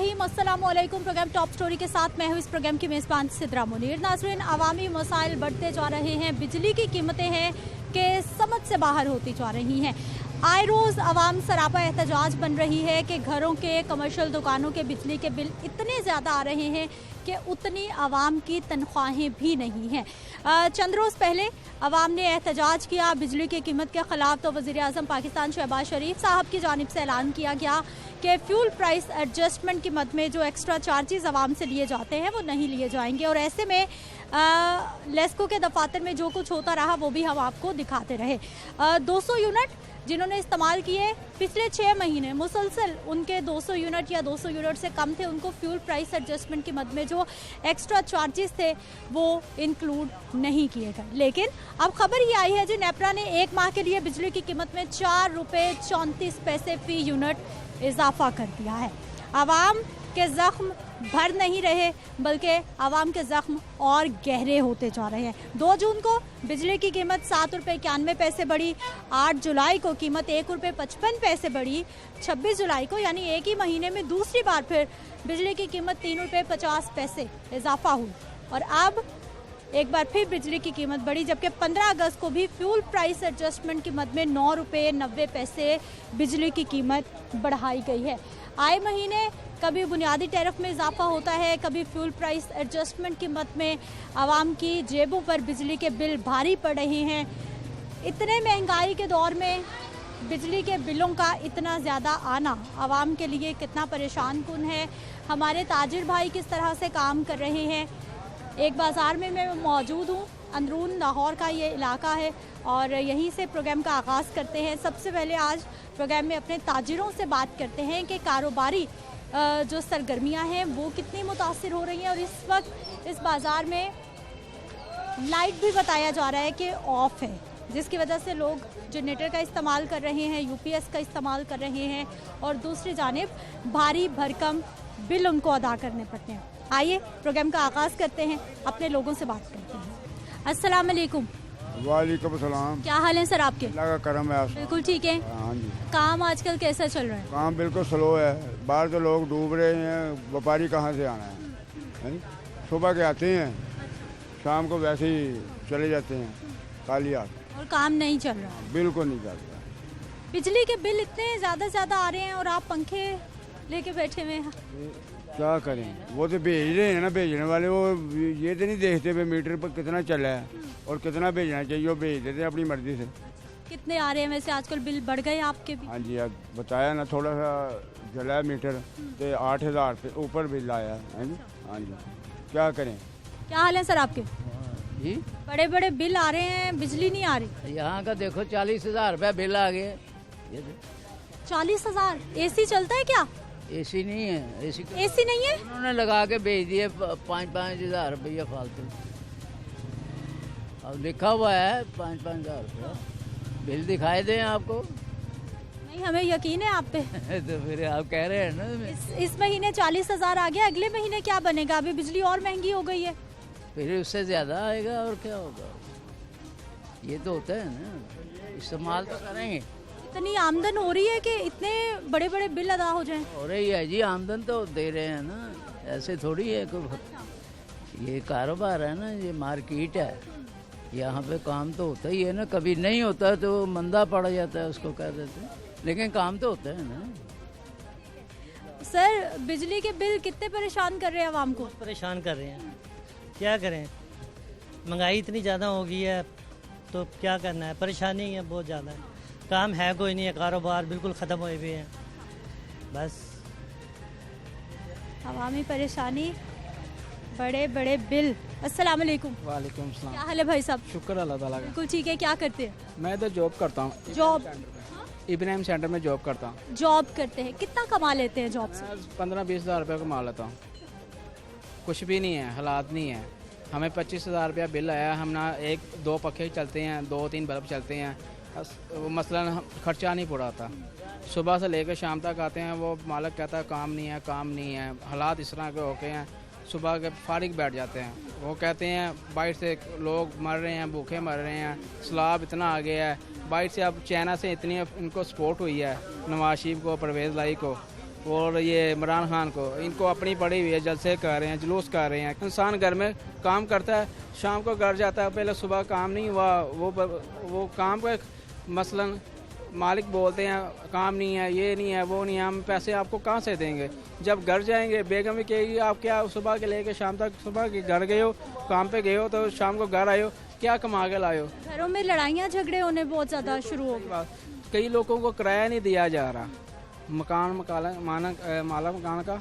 रहीम, अस्सलामु अलैकुम। Programme top story के साथ मैं हूँ इस प्रोग्राम की मेज़बान सिद्रा मुनीर। नाज़रीन, अवामी मसाइल बढ़ते जा रहे हैं, बिजली की कीमतें हैं कि समझ से बाहर होती जा रही हैं। आए रोज़ आवाम सरापा एहतजाज बन रही है कि घरों के, कमर्शियल दुकानों के बिजली के बिल इतने ज़्यादा आ रहे हैं कि उतनी आवाम की तनख्वाहें भी नहीं हैं। चंद रोज़ पहले आवाम ने एहतजाज किया बिजली की कीमत के ख़िलाफ़, तो वज़ीर-ए-आज़म पाकिस्तान शहबाज शरीफ साहब की जानिब से ऐलान किया गया कि फ्यूल प्राइस एडजस्टमेंट की मद में जो एक्स्ट्रा चार्जेस आवाम से लिए जाते हैं वो नहीं लिए जाएंगे। और ऐसे में लेस्को के दफातर में जो कुछ होता रहा वो भी हम आपको दिखाते रहे। 200 यूनिट जिन्होंने इस्तेमाल किए पिछले 6 महीने मुसलसल, उनके 200 यूनिट या 200 यूनिट से कम थे, उनको फ्यूल प्राइस एडजस्टमेंट की मद में जो एक्स्ट्रा चार्जेस थे वो इंक्लूड नहीं किए गए। लेकिन अब खबर ये आई है जी, नेपरा ने 1 माह के लिए बिजली की कीमत में 4 रुपये 34 पैसे फी यूनिट इजाफा कर दिया है। आवाम के ज़ख्म भर नहीं रहे बल्कि आवाम के ज़ख्म और गहरे होते जा रहे हैं। 2 जून को बिजली की कीमत 7 रुपये 91 पैसे बढ़ी, 8 जुलाई को कीमत 1 रुपये 55 पैसे बढ़ी, 26 जुलाई को यानी एक ही महीने में दूसरी बार फिर बिजली की कीमत 3 रुपये 50 पैसे इजाफा हुई और अब एक बार फिर बिजली की कीमत बढ़ी। जबकि 15 अगस्त को भी फ्यूल प्राइस एडजस्टमेंट की मद में 9 रुपये 90 पैसे बिजली की कीमत बढ़ाई गई है। आए महीने कभी बुनियादी टैरिफ में इजाफा होता है, कभी फ्यूल प्राइस एडजस्टमेंट की मद में आवाम की जेबों पर बिजली के बिल भारी पड़ रहे हैं। इतने महंगाई के दौर में बिजली के बिलों का इतना ज़्यादा आना आवाम के लिए कितना परेशान कुन है। हमारे ताजिर भाई किस तरह से काम कर रहे हैं। एक बाज़ार में मैं मौजूद हूँ, अंदरून लाहौर का ये इलाका है और यहीं से प्रोग्राम का आगाज़ करते हैं। सबसे पहले आज प्रोग्राम में अपने ताजिरों से बात करते हैं कि कारोबारी जो सरगर्मियां हैं वो कितनी मुतासिर हो रही हैं। और इस वक्त इस बाज़ार में लाइट भी बताया जा रहा है कि ऑफ है, जिसकी वजह से लोग जनरेटर का इस्तेमाल कर रहे हैं, यूपीएस का इस्तेमाल कर रहे हैं और दूसरी जानिब भारी भरकम बिल उनको अदा करने पड़ते हैं। आइए प्रोग्राम का आगाज़ करते हैं, अपने लोगों से बात करते हैं। अस्सलाम वालेकुम। वालेकुम सलाम। क्या हाल है सर आपके? अल्लाह का करम है। बिल्कुल ठीक है। हाँ जी। काम आजकल कैसा चल रहा है? काम बिल्कुल स्लो है, बाहर तो लोग डूब रहे हैं, व्यापारी कहाँ से आना है? सुबह के आते हैं, शाम को वैसे ही चले जाते हैं खाली हाथ। और काम नहीं चल रहा? बिल्कुल नहीं चल रहा। बिजली के बिल इतने ज़्यादा आ रहे हैं और आप पंखे लेके बैठे हुए हैं। क्या करें, वो तो भेज रहे हैं ना, भेजने वाले वो ये तो नहीं देखते भाई मीटर पर कितना चला है और कितना भेजना चाहिए, वो भेज देते हैं अपनी मर्जी से। कितने आ रहे हैं वैसे आजकल बिल? बढ़ गए आपके भी? हाँ जी, अब बताया ना, थोड़ा सा जला है मीटर तो 8,000 से ऊपर बिल आया है जी। हाँ जी, क्या करें। क्या हाल है सर आपके? जी, बड़े बड़े बिल आ रहे हैं, बिजली नहीं आ रही। यहाँ का देखो 40,000 रुपया बिल आ गए। 40,000? एसी चलता है क्या? एसी नहीं है। एसी नहीं है? उन्होंने लगा के भेज दिए 5,000 रुपया फालतू। अब लिखा हुआ है 5,000 रुपया बिल दिखाई दें आपको। नहीं, हमें यकीन है आप पे। तो फिर आप कह रहे हैं ना इस महीने 40,000 आ गया, अगले महीने क्या बनेगा? अभी बिजली और महंगी हो गई है। फिर उससे ज्यादा आएगा और क्या होगा। ये तो होता है ना, इस्तेमाल तो करेंगे। इतनी आमदन हो रही है कि इतने बड़े बड़े बिल अदा हो जाएं। हो रही है जी, आमदन तो दे रहे हैं ना, ऐसे थोड़ी है कोई। ये कारोबार है ना, ये मार्केट है, यहाँ पे काम तो होता ही है ना। कभी नहीं होता तो मंदा पड़ जाता है, उसको कह देते हैं, लेकिन काम तो होता है ना। सर, बिजली के बिल कितने परेशान कर रहे हैं आवाम को? परेशान कर रहे हैं, क्या करें, महंगाई इतनी ज़्यादा हो गई है तो क्या करना है, परेशानी है बहुत ज़्यादा है। काम है कोई नहीं है, कारोबार बिल्कुल ख़त्म हुए हुए हैं, बस अवामी परेशानी, बड़े बड़े बिल। अस्सलाम वालेकुम। वालेकुम सलाम। क्या हाल है भाई साहब? शुक्र अल्लाह ताला का। बिल्कुल ठीक है। क्या करते हैं? मैं तो जॉब करता हूँ। जॉब? इब्राहिम सेंटर में जॉब करता हूँ। जॉब करते हैं, कितना कमा लेते हैं जॉब से? 15-20 हज़ार रुपये कमा लेता हूँ। कुछ भी नहीं है, हालात नहीं है। हमें 25,000 रुपया बिल आया, हम ना 1-2 पखे चलते हैं, 2-3 बल्ब चलते हैं, मसलन खर्चा नहीं पड़ाता। सुबह से लेकर शाम तक आते हैं, वो मालिक कहता है काम नहीं है, काम नहीं है। हालात इस तरह के होके हैं, सुबह के फारिग बैठ जाते हैं। वो कहते हैं बाइट से लोग मर रहे हैं, भूखे मर रहे हैं, सैलाब इतना आ गया है। बाइट से अब चाइना से इतनी इनको सपोर्ट हुई है, नवाज शरीफ को, परवेज़ लाई को, और ये इमरान खान को, इनको अपनी पड़ी हुई है, जलसे कर रहे हैं, जुलूस कर रहे हैं। इंसान घर में काम करता है, शाम को घर जाता है, पहले सुबह काम नहीं हुआ, वो काम पे मसलन मालिक बोलते हैं काम नहीं है, ये नहीं है, वो नहीं है, हम पैसे आपको कहाँ से देंगे। जब घर जाएंगे बेगम भी कहेगी आप क्या सुबह के लेके शाम तक, सुबह के घर गए हो, काम पे गए हो, तो शाम को घर आए हो, क्या कमा के लाए हो। घरों में लड़ाइयाँ झगड़े होने बहुत ज़्यादा शुरू हो गए। कई लोगों को किराया नहीं दिया जा रहा, माला मकान का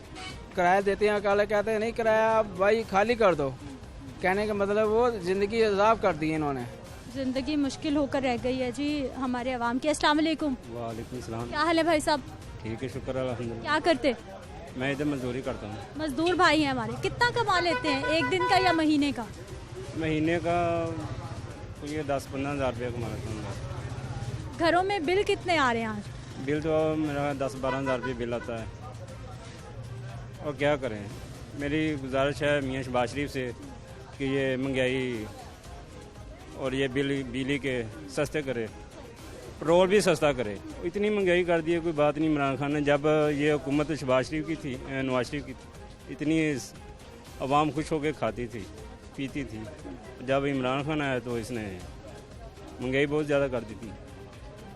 किराया देते हैं, काले कहते हैं नहीं किराया आप भाई खाली कर दो। कहने का मतलब वो ज़िंदगी अजाब कर दी इन्होंने। ज़िंदगी मुश्किल होकर रह गई है जी हमारे अवाम की। अस्सलाम वालेकुम। वालेकुम सलाम। क्या हाल है भाई साहब? ठीक है, शुक्र अल्हम्दुलिल्लाह। क्या करते? मैं इधर मजदूरी करता हूँ। मजदूर भाई हैं हमारे। कितना कमा लेते हैं, एक दिन का या महीने का? महीने का ये 10-15 हज़ार रुपया कमा लेता हूँ। घरों में बिल कितने आ रहे हैं आज? बिल तो मेरा 10-12 हज़ार रुपये बिल आता है। और क्या करें, मेरी गुजारिश है मियाँ शहबाज शरीफ से कि ये महंगाई और ये बिजली के सस्ते करे, पेट्रोल भी सस्ता करे। इतनी महंगाई कर दी है, कोई बात नहीं। इमरान खान ने जब ये हुकूमत शहबाज शरीफ की थी, नवाज शरीफ की थी, इतनी आवाम खुश होकर खाती थी, पीती थी। जब इमरान खान आया तो इसने महंगाई बहुत ज़्यादा कर दी थी।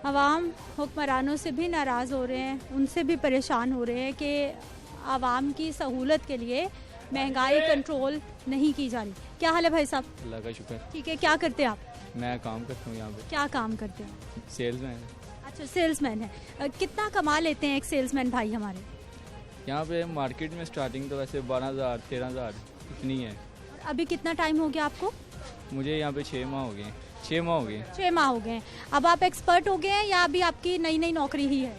आवाम हुक्मरानों से भी नाराज़ हो रहे हैं, उनसे भी परेशान हो रहे हैं कि आवाम की सहूलत के लिए महंगाई कंट्रोल नहीं की जा रही। क्या हाल है भाई साहब? अल्लाह का शुक्र। ठीक है, क्या करते हैं आप? मैं काम करता हूँ यहाँ पे। क्या काम करते हैं? सेल्समैन। अच्छा, सेल्समैन है। कितना कमा लेते हैं एक सेल्समैन भाई हमारे? यहाँ पे मार्केट में स्टार्टिंग तो वैसे 12,000 13,000 इतनी है। अभी कितना टाइम हो गया आपको? मुझे यहाँ पे 6 माह हो गए। 6 माह हो गए। 6 माह हो गए। अब आप एक्सपर्ट हो गए हैं या अभी आपकी नई नई नौकरी ही है?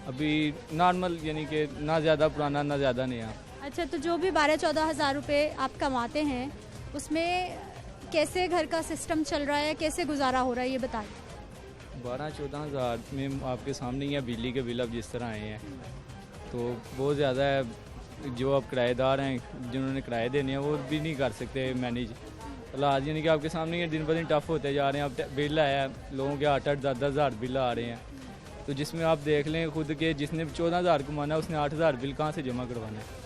अभी नॉर्मल, यानी कि ना ज़्यादा पुराना ना ज़्यादा नया। अच्छा, तो जो भी 12-14 हज़ार रुपये आप कमाते हैं उसमें कैसे घर का सिस्टम चल रहा है, कैसे गुजारा हो रहा है, ये बताइए। 12-14 हज़ार में आपके सामने ही है बिजली के बिल अब जिस तरह आए हैं तो बहुत ज़्यादा है। जो अब किराएदार हैं जिन्होंने किराए देने हैं वो भी नहीं कर सकते मैनेज। हालात यानी कि आपके सामने ये दिन ब दिन टफ होते जा रहे हैं। अब बिल आया है, लोगों के 8-8 10-10 हज़ार बिल आ रहे हैं, तो जिसमें आप देख लें खुद के जिसने 14 हज़ार कमाना है उसने 8 हज़ार बिल कहाँ से जमा करवाना है।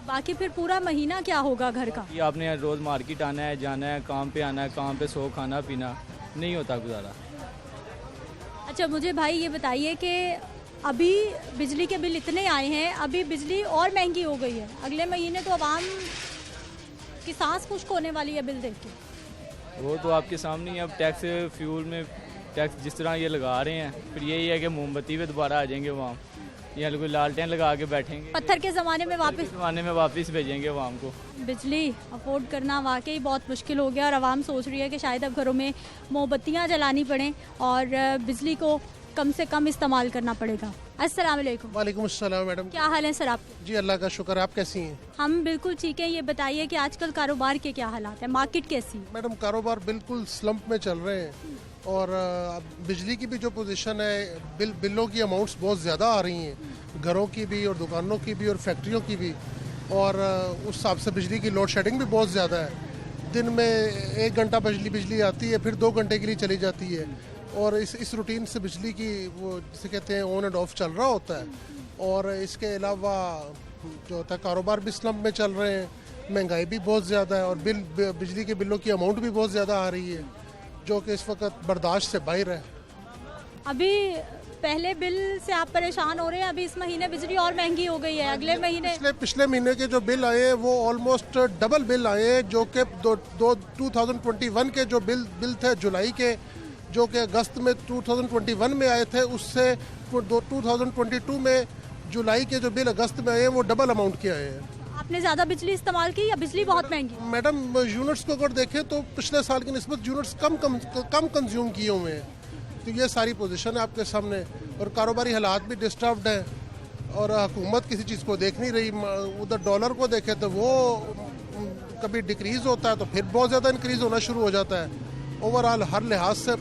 बाकी फिर पूरा महीना क्या होगा घर का? कि आपने रोज़ मार्केट आना है, जाना है, काम पे आना है, काम पे सो खाना पीना, नहीं होता गुजारा। अच्छा, मुझे भाई ये बताइए कि अभी बिजली के बिल इतने आए हैं, अभी बिजली और महंगी हो गई है, अगले महीने तो आवाम की सांस खुश्क होने वाली है बिल देख के। वो तो आपके सामने ही। अब टैक्स, फ्यूल में टैक्स जिस तरह ये लगा रहे हैं, फिर यही है कि मोमबत्ती पे दोबारा आ जाएंगे वहाँ, या कोई लालटेन लगा के बैठेंगे, पत्थर के ज़माने में वापस भेजेंगे आवाम को। बिजली अफोर्ड करना वाकई बहुत मुश्किल हो गया और आवाम सोच रही है कि शायद अब घरों में मोमबत्तियाँ जलानी पड़ें और बिजली को कम से कम इस्तेमाल करना पड़ेगा। अस्सलाम वालेकुम। वालेकुम अस्सलाम मैडम। क्या हाल है सर आप? जी अल्लाह का शुक्र। आप कैसी हैं? हम बिल्कुल ठीक है। ये बताइए कि आजकल कारोबार के क्या हालात है, मार्केट कैसी है? मैडम कारोबार बिल्कुल स्लम्प में चल रहे हैं और बिजली की भी जो पोजीशन है, बिलों की अमाउंट्स बहुत ज़्यादा आ रही हैं, घरों की भी और दुकानों की भी और फैक्ट्रियों की भी, और उस हिसाब से बिजली की लोड शेडिंग भी बहुत ज़्यादा है। दिन में 1 घंटा बिजली आती है, फिर 2 घंटे के लिए चली जाती है, और इस रूटीन से बिजली की वो जिसे कहते हैं ऑन एंड ऑफ चल रहा होता है। और इसके अलावा जो होता है कारोबार भी स्लम्प में चल रहे हैं, महंगाई भी बहुत ज़्यादा है और बिजली के बिलों की अमाउंट भी बहुत ज़्यादा आ रही है जो कि इस वक्त बर्दाश्त से बाहर है। अभी पहले बिल से आप परेशान हो रहे हैं, अभी इस महीने बिजली और महंगी हो गई है, अगले महीने पिछले महीने के जो बिल आए हैं वो ऑलमोस्ट डबल बिल आए हैं, जो कि 2021 के जो बिल थे जुलाई के, जो कि अगस्त में 2021 में आए थे, उससे 2022 में जुलाई के जो बिल अगस्त में आए हैं वो डबल अमाउंट के आए हैं। आपने ज़्यादा बिजली इस्तेमाल की या बिजली बहुत महंगी? मैडम यूनिट्स को अगर देखें तो पिछले साल की निस्बत यूनिट्स कम कंज्यूम किए हुए हैं, तो ये सारी पोजीशन है आपके सामने। और कारोबारी हालात भी डिस्टर्ब्ड हैं और हुकूमत किसी चीज़ को देख नहीं रही। उधर डॉलर को देखें तो वो कभी डिक्रीज़ होता है तो फिर बहुत ज़्यादा इंक्रीज़ होना शुरू हो जाता है। ओवरऑल हर लिहाज से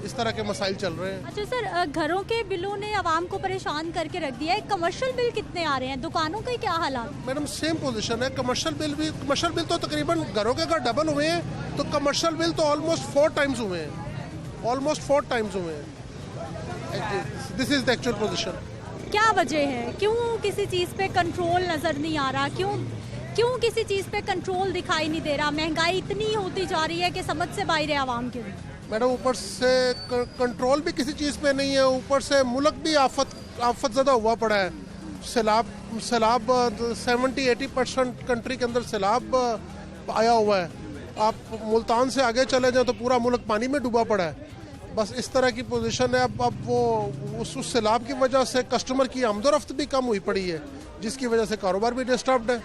इस तरह के मसाइल चल रहे हैं। अच्छा सर, घरों के बिलों ने आवाम को परेशान करके रख दिया है। कमर्शियल बिल कितने आ रहे हैं, दुकानों के क्या हालात? मैडम सेम पोजीशन है। कमर्शियल बिल तो तकरीबन घरों के अगर डबल हुए हैं तो कमर्शियल बिल तो ऑलमोस्ट 4 टाइम्स हुए हैं, ऑलमोस्ट 4 टाइम्स हुए हैं। This is the actual position. क्या वजह है, क्यों किसी चीज़ पे कंट्रोल नज़र नहीं आ रहा, क्यों किसी चीज़ पे कंट्रोल दिखाई नहीं दे रहा? महंगाई इतनी होती जा रही है कि समझ से बाहर है आवाम के लिए। मैडम ऊपर से कंट्रोल भी किसी चीज़ पे नहीं है, ऊपर से मुल्क भी आफत ज़्यादा हुआ पड़ा है। सैलाब 70-80% कंट्री के अंदर सैलाब आया हुआ है। आप मुल्तान से आगे चले जाएं तो पूरा मुल्क पानी में डूबा पड़ा है। बस इस तरह की पोजीशन है। अब वो उस सैलाब की वजह से कस्टमर की आमदोरफ्त भी कम हुई पड़ी है, जिसकी वजह से कारोबार भी डिस्टर्ब्ड है।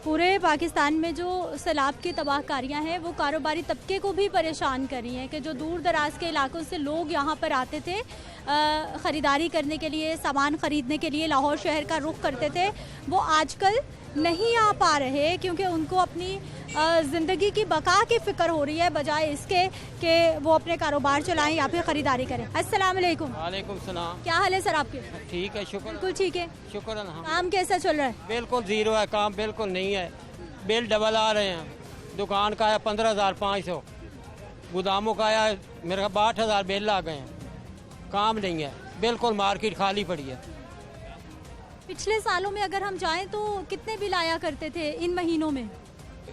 पूरे पाकिस्तान में जो सैलाब की तबाहकारियां हैं वो कारोबारी तबके को भी परेशान कर रही हैं कि जो दूर दराज के इलाकों से लोग यहाँ पर आते थे ख़रीदारी करने के लिए, सामान ख़रीदने के लिए लाहौर शहर का रुख करते थे, वो आजकल नहीं आ पा रहे क्योंकि उनको अपनी ज़िंदगी की बका की फ़िक्र हो रही है बजाय इसके कि वो अपने कारोबार चलाएं या फिर ख़रीदारी करें। अस्सलाम वालेकुम। वालेकुम सलाम। क्या हाल है सर आपके? ठीक है, शुक्र। बिल्कुल ठीक है, शुक्र। काम कैसा चल रहा है? बिल्कुल ज़ीरो है, काम बिल्कुल नहीं है। बिल डबल आ रहे हैं। दुकान का है 15,500, गोदामों का आया मेरे 62,000 बिल आ गए हैं। काम नहीं है, बिल्कुल मार्केट खाली पड़ी है। पिछले सालों में अगर हम जाएं तो कितने बिल आया करते थे इन महीनों में?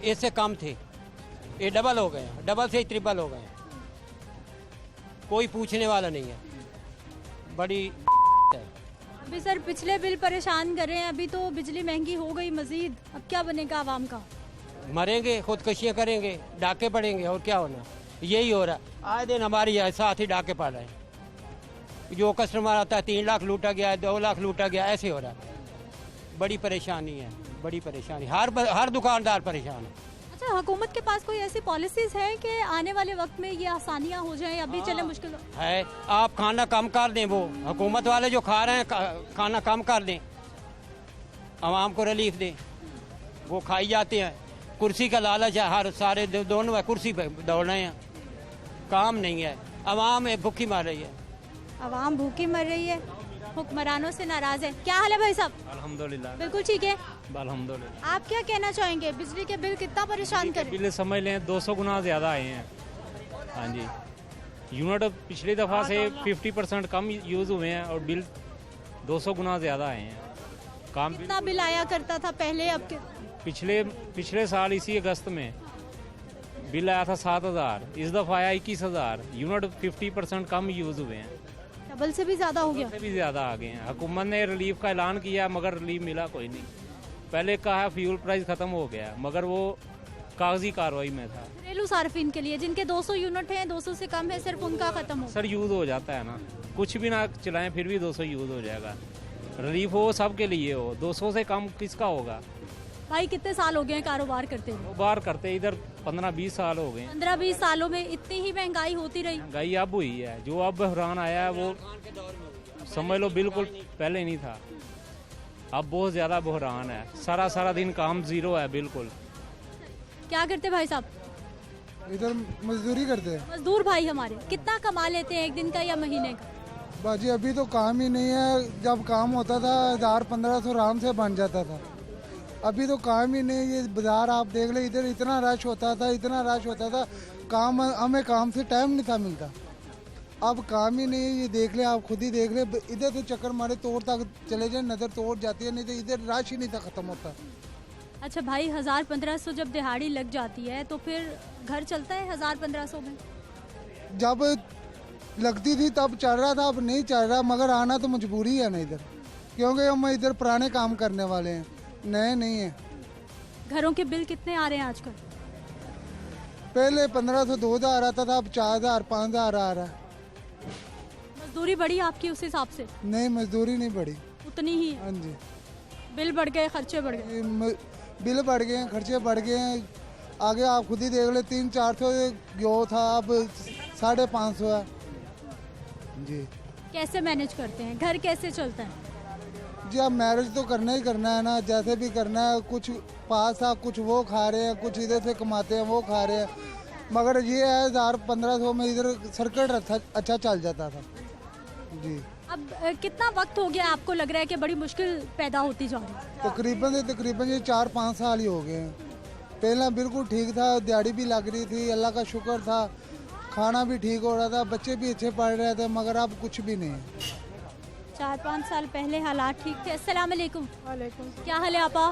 इससे कम थे, ये डबल हो गए, डबल से ट्रिपल हो गए। कोई पूछने वाला नहीं है, बड़ी है। अभी सर पिछले बिल परेशान कर रहे हैं, अभी तो बिजली महंगी हो गई मजीद, अब क्या बनेगा आवाम का? मरेंगे, खुदकुशियाँ करेंगे, डाके पड़ेंगे, और क्या होना। यही हो रहा है, आए दिन हमारी साथ ही डाके पड़ रहे हैं। जो कस्टमर आता है 3 लाख लूटा गया, 2 लाख लूटा गया, ऐसे हो रहा है। बड़ी परेशानी है, बड़ी परेशानी। हर दुकानदार परेशान है। अच्छा, हुकूमत के पास कोई ऐसी पॉलिसीज है कि आने वाले वक्त में ये आसानियाँ हो जाएं? अभी चले मुश्किल है। आप खाना कम कर दें, वो हुकूमत वाले जो खा रहे हैं खाना कम कर दें, आवाम को रिलीफ दें। वो खाई जाते हैं, कुर्सी का लालच है, हर सारे दोनों है, कुर्सी पे दौड़ रहे हैं, काम नहीं है। आवाम भूखी मर रही है, आवाम भूखी मर रही है, हुक्मरानों से नाराज है। क्या हाल है भाई साहब? अल्हम्दुलिल्लाह बिल्कुल ठीक है। अल्हम्दुलिल्लाह। आप क्या कहना चाहेंगे, बिजली के बिल कितना परेशान कर रहे हैं? बिल समझ लें 200 गुना ज़्यादा आए हैं। हाँ जी, यूनिट पिछली दफ़ा से 50% कम यूज़ हुए हैं और बिल 200 गुना ज़्यादा आए हैं। काम कितना बिल आया करता था पहले, अब के? पिछले साल इसी अगस्त में बिल आया था 7,000, इस दफ़ा आया 21,000। यूनिट 50% कम यूज़ हुए हैं, डबल से भी ज़्यादा हो गया। से भी ज़्यादा आ गए हैं। हुकूमत ने रिलीफ का ऐलान किया मगर रिलीफ मिला कोई नहीं। पहले कहा फ्यूल प्राइस ख़त्म हो गया मगर वो कागजी कार्रवाई में था। घरेलू सार्फिन के लिए जिनके 200 यूनिट हैं, 200 से कम है, सिर्फ उनका ख़त्म हो। सर यूज़ हो जाता है ना, कुछ भी ना चलाएं फिर भी 200 यूज़ हो जाएगा। रिलीफ हो सब के लिए हो, 200 से कम किसका होगा? भाई कितने साल हो गए हैं कारोबार करते हुए? कारोबार करते इधर 15-20 साल हो गए। 15-20 सालों में इतनी ही महंगाई होती रही? महंगाई अब हुई है, जो अब बहरान आया है वो समझ लो बिल्कुल पहले नहीं था। अब बहुत ज़्यादा बहरान है, सारा दिन काम ज़ीरो है बिल्कुल। क्या करते भाई साहब? इधर मजदूरी करते हैं। मजदूर भाई हमारे कितना कमा लेते हैं एक दिन का या महीने का? बाजी अभी तो काम ही नहीं है, जब काम होता था 1000-1500 आराम से बन जाता था। अभी तो काम ही नहीं। ये बाजार आप देख ले, इधर इतना रश होता था, काम हमें काम से टाइम नहीं था मिलता। अब काम ही नहीं, ये देख ले, आप खुद ही देख ले, इधर तो चक्कर मारे तोड़ तक चले जाए, नज़र तोड़ जाती है, नहीं तो इधर रश ही नहीं था ख़त्म होता। अच्छा भाई, 1000-1500 जब दिहाड़ी लग जाती है तो फिर घर चलता है 1000-1500 में? जब लगती थी तब चल रहा था, अब नहीं चल रहा, मगर आना तो मजबूरी है ना इधर, क्योंकि हम इधर पुराने काम करने वाले हैं, नए नहीं है। घरों के बिल कितने आ रहे हैं आजकल? पहले 1500-2000 आता था, अब 4000-5000 आ रहा है। मजदूरी बढ़ी आपकी उस हिसाब से? नहीं, मजदूरी नहीं बढ़ी, उतनी ही। हाँ जी। बिल बढ़ गए, खर्चे बढ़ गए? बिल बढ़ गए हैं, खर्चे बढ़ गए हैं। आगे आप खुद ही देख ले, 300-400 गयो था, अब 550 है जी। कैसे मैनेज करते हैं, घर कैसे चलता है? जी अब मैनेज तो करना ही करना है ना, जैसे भी करना है। कुछ पास था, कुछ वो खा रहे हैं, कुछ इधर से कमाते हैं वो खा रहे हैं, मगर ये है 1000-1500 में इधर सर्किट अच्छा चल जाता था जी। अब कितना वक्त हो गया आपको लग रहा है कि बड़ी मुश्किल पैदा होती जा रही है? तकरीबन ये 4-5 साल ही हो गए हैं। पहला बिल्कुल ठीक था, दिहाड़ी भी लग रही थी, अल्लाह का शुक्र था, खाना भी ठीक हो रहा था, बच्चे भी अच्छे पढ़ रहे थे, मगर अब कुछ भी नहीं है। 4-5 साल पहले हालात ठीक थे। अस्सलाम वालेकुम। वालेकुम। क्या हाल है आपा?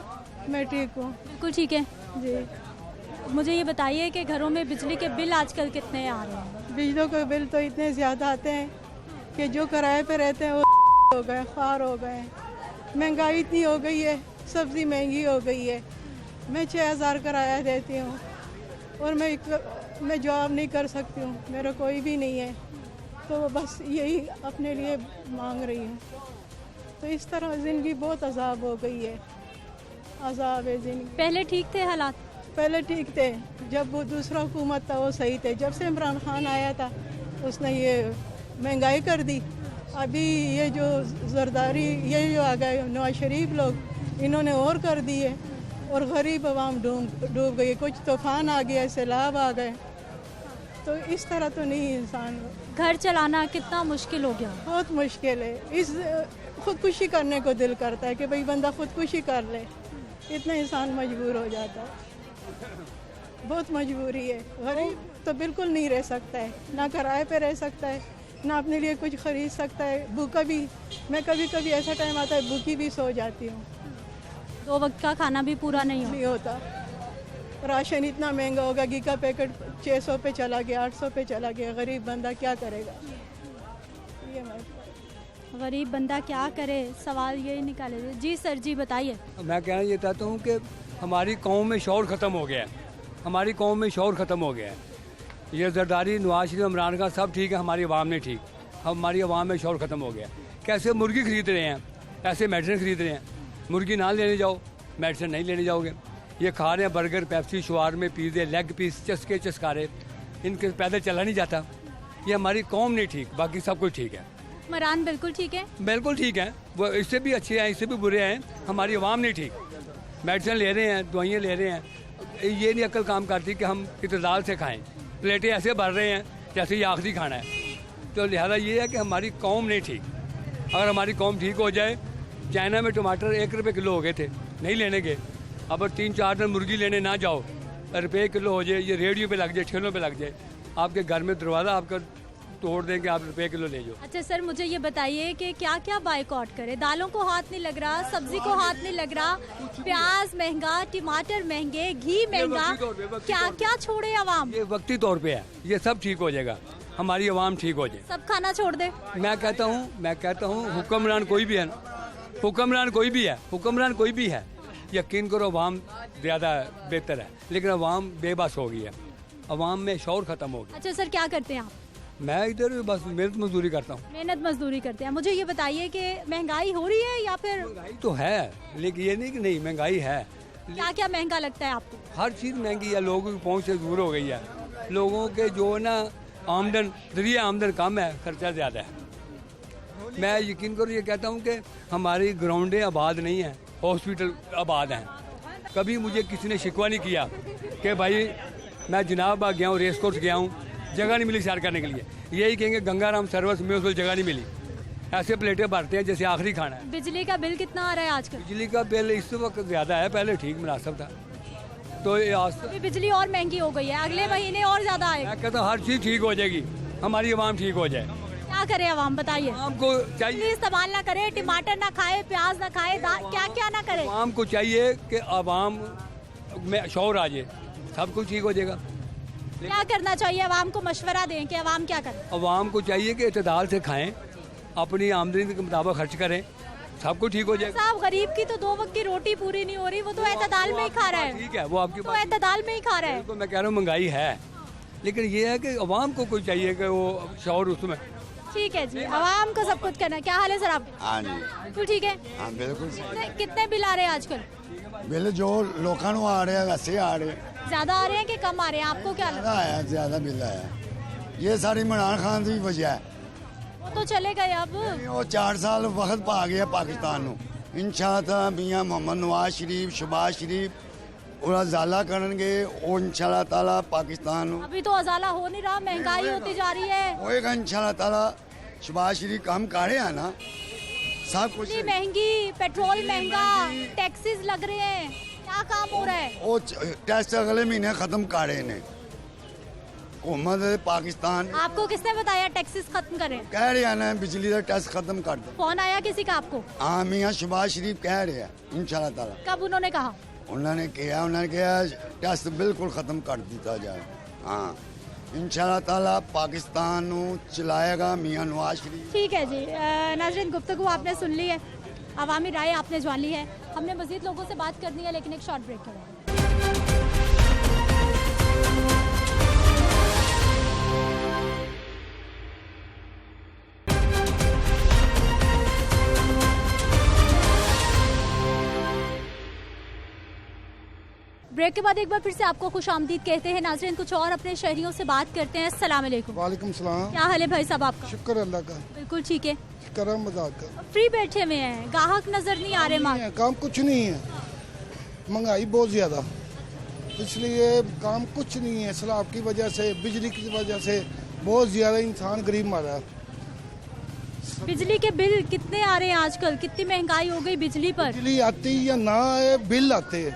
मैं ठीक हूँ। बिल्कुल ठीक है जी। मुझे ये बताइए कि घरों में बिजली के बिल आजकल कितने आ रहे हैं? बिजली के बिल तो इतने ज़्यादा आते हैं कि जो किराए पे रहते हैं वो हो गए, ख्वार हो गए। महंगाई इतनी हो गई है, सब्ज़ी महंगी हो गई है। मैं 6,000 किराया देती हूँ और मैं जॉब नहीं कर सकती हूँ, मेरा कोई भी नहीं है, तो बस यही अपने लिए मांग रही हूँ। तो इस तरह ज़िंदगी बहुत अजाब हो गई है, अजाब है ज़िंदगी। पहले ठीक थे हालात? पहले ठीक थे, जब वो दूसरा हुकूमत था वो सही थे। जब से इमरान खान आया था उसने ये महंगाई कर दी। अभी ये जो जरदारी ये जो आ गए नवाज शरीफ लोग, इन्होंने और कर दिए और गरीब आवाम डूब गई। कुछ तूफान आ गया, सैलाब आ गए, तो इस तरह तो नहीं। इंसान घर चलाना कितना मुश्किल हो गया? बहुत मुश्किल है। इस खुदकुशी करने को दिल करता है कि भाई बंदा खुदकुशी कर ले, इतना इंसान मजबूर हो जाता है। बहुत मजबूरी है। गरीब तो बिल्कुल नहीं रह सकता है, ना किराए पे रह सकता है, ना अपने लिए कुछ खरीद सकता है। भूखा भी, मैं कभी कभी ऐसा टाइम आता है भूखी भी सो जाती हूँ। 2 वक्त का खाना भी पूरा नहीं होता। राशन इतना महंगा होगा, घी का पैकेट 600 पे चला गया, 800 पे चला गया। गरीब बंदा क्या करेगा? ये गरीब बंदा क्या करे, सवाल यही निकाले। जी सर, जी बताइए। मैं कहना ये चाहता हूँ कि हमारी कौम में शौर ख़त्म हो गया है। हमारी कौम में शौर ख़त्म हो गया है। ये जरदारी, नवाज शरीफ, इमरान खान सब ठीक है, हमारी आवाम नहीं ठीक। हमारी आवाम में शौर ख़त्म हो गया। कैसे मुर्गी खरीद रहे हैं, ऐसे मेडिसिन खरीद रहे हैं। मुर्गी ना लेने जाओ, मेडिसिन नहीं लेने जाओगे। ये खा रहे हैं बर्गर, पेप्सी, शवारमे, पिज़्ज़े, लेग पीस, चस्के चस्कारे, इनके पैदल चला नहीं जाता। ये हमारी कौम नहीं ठीक, बाकी सब कुछ ठीक है। मरान बिल्कुल ठीक है? बिल्कुल ठीक है, वो इससे भी अच्छे हैं, इससे भी बुरे हैं। हमारी आवाम नहीं ठीक। मेडिसिन ले रहे हैं, दवाइयाँ ले रहे हैं। ये नहीं अक्ल काम करती कि हम इतदाल से खाएं। प्लेटें ऐसे भर रहे हैं जैसे ये आखिरी खाना है। तो लिहाजा ये है कि हमारी कौम नहीं ठीक। अगर हमारी कौम ठीक हो जाए, चाइना में टमाटर 1 रुपये किलो हो गए थे, नहीं लेने गए। अब 3-4 दिन मुर्गी लेने ना जाओ, रुपये किलो हो जाए, ये रेडियो पे लग जाए, ठेलों पे लग जाए, आपके घर में दरवाज़ा आपका तोड़ देंगे, आप रुपये किलो ले जाओ। अच्छा सर, मुझे ये बताइए कि क्या क्या बाइकआउट करे? दालों को हाथ नहीं लग रहा, सब्जी को हाथ नहीं लग रहा, प्याज महंगा, टमाटर महंगे, घी महंगा, क्या क्या छोड़े आवाम? ये वक्ती तौर पे है, ये सब ठीक हो जाएगा, हमारी आवाम ठीक हो जाए। सब खाना छोड़ दे? मैं कहता हूँ हुक्मरान कोई भी है, हुक्मरान कोई भी है, यकीन करो आवाम ज़्यादा बेहतर है, लेकिन आवाम बेबस हो गई है, आवाम में शौर ख़त्म हो गया। अच्छा सर, क्या करते हैं आप? मैं इधर बस मेहनत मजदूरी करता हूँ। मेहनत मजदूरी करते हैं। मुझे ये बताइए कि महंगाई हो रही है या फिर? महंगाई तो है, लेकिन ये नहीं कि नहीं, महंगाई है। क्या क्या महंगा लगता है आपको? हर चीज़ महंगी है, लोगों की पहुँच से दूर हो गई है। लोगों के जो ना जरिया आमदन कम है, खर्चा ज़्यादा है। मैं यकीन करो ये कहता हूँ कि हमारी ग्राउंडें आबाद नहीं हैं, हॉस्पिटल आबाद हैं। कभी मुझे किसी ने शिकवा नहीं किया कि भाई मैं जनाबाग गया हूँ, रेस कोर्स गया हूँ, जगह नहीं मिली सैर करने के लिए। यही कहेंगे गंगाराम सर्विस में उस जगह नहीं मिली। ऐसे प्लेटें भरते हैं जैसे आखिरी खाना है। बिजली का बिल कितना आ रहा है आजकल? बिजली का बिल इस वक्त ज़्यादा है, पहले ठीक मुनासिब था। तो अभी बिजली और महंगी हो गई है, अगले महीने और ज़्यादा आएगी। मैं कहता हूँ हर चीज़ ठीक हो जाएगी, हमारी आवाम ठीक हो जाए। क्या करे आवाम, बताइए? हमको चाहिए इस्तेमाल ना करे, टमाटर ना खाए, प्याज ना खाए, क्या क्या ना करे। आवाम को चाहिए कि आवाम में शौर आ जाए, सब कुछ ठीक हो जाएगा। क्या करना चाहिए? आवाम को मशवरा दें कि आवाम क्या करे? आवाम को चाहिए कि इतदाल से खाएं, अपनी आमदनी के मुताबिक खर्च करें, सब कुछ ठीक हो जाएगा। साहब, गरीब की तो 2 वक्त की रोटी पूरी नहीं हो रही, वो तो एतदाल में ही खा रहा है। ठीक है, वो आपकी तो एतदाल में ही खा रहा है। तो मैं कह रहा हूँ महंगाई है, लेकिन ये है कि आवाम को कोई चाहिए कि वो शौर उसमें। ठीक है जी, आवाम को सब कुछ करना। क्या हाल है सर आप? हाँ जी, बिल्कुल ठीक है। हाँ बिल्कुल। कितने बिल आ रहे हैं आजकल? बिल जो लोगों को आ रहे हैं वैसे आ रहे हैं। ज्यादा आ रहे हैं कि कम आ रहे हैं? आपको क्या लगता है? ज्यादा बिल आया। ये सारी इमरान खान की वजह है। वो तो चले गए अब। वो 4 साल वक्त पा गया पाकिस्तान को। इंशाअल्लाह मियां मोहम्मद नवाज शरीफ, शहबाज शरीफ और अजाला करेंगे और इंशाअल्लाह ताला पाकिस्तान। अभी तो अजाला हो नहीं रहा, महंगाई होती जा रही है। होएगा इंशाअल्लाह ताला। शहबाज शरीफ काम करे है ना, सब कुछ महंगी, पेट्रोल महंगा, टैक्सेस लग रहे हैं, क्या काम हो रहा है? वो टैक्स अगले महीने खत्म करे ने। हुकूमत पाकिस्तान आपको किसने बताया टैक्सेस खत्म करें? कह रहे हैं ना बिजली का टैक्स खत्म कर दो। फोन आया किसी का आपको? हाँ, मियाँ शहबाज शरीफ कह रहे हैं इंशाल्लाह ताला। कब उन्होंने कहा? उन्होंने कहा टैक्स बिल्कुल खत्म कर दिया जाए। हाँ, इंशाल्लाह ताला पाकिस्तान चलाएगा मियाँ नवाज शरीफ। ठीक है जी। नाज़रीन, गुफ्तगू आपने सुन ली है, अवामी राय आपने जान ली है। हमने मजीद लोगों से बात करनी है, लेकिन एक शॉर्ट ब्रेक के बाद। ब्रेक के बाद एक बार फिर से आपको खुशामदीद कहते हैं। नाज़रीन, कुछ और अपने शहरियों से बात करते हैं। अस्सलाम वालेकुम। वालेकुम सलाम। क्या हाल है भाई साहब आपका? शुक्र अल्लाह का। बिल्कुल ठीक है। करम मजाक का। फ्री बैठे हुए हैं, ग्राहक नजर नहीं आ रहे। माँ काम कुछ नहीं है, महंगाई बहुत ज्यादा, इसलिए काम कुछ नहीं है। सैलाब की वजह से, बिजली की वजह से बहुत ज्यादा इंसान गरीब मारा है। बिजली के बिल कितने आ रहे हैं आजकल? कितनी महंगाई हो गई बिजली पर? बिजली आती या ना है, बिल आते हैं,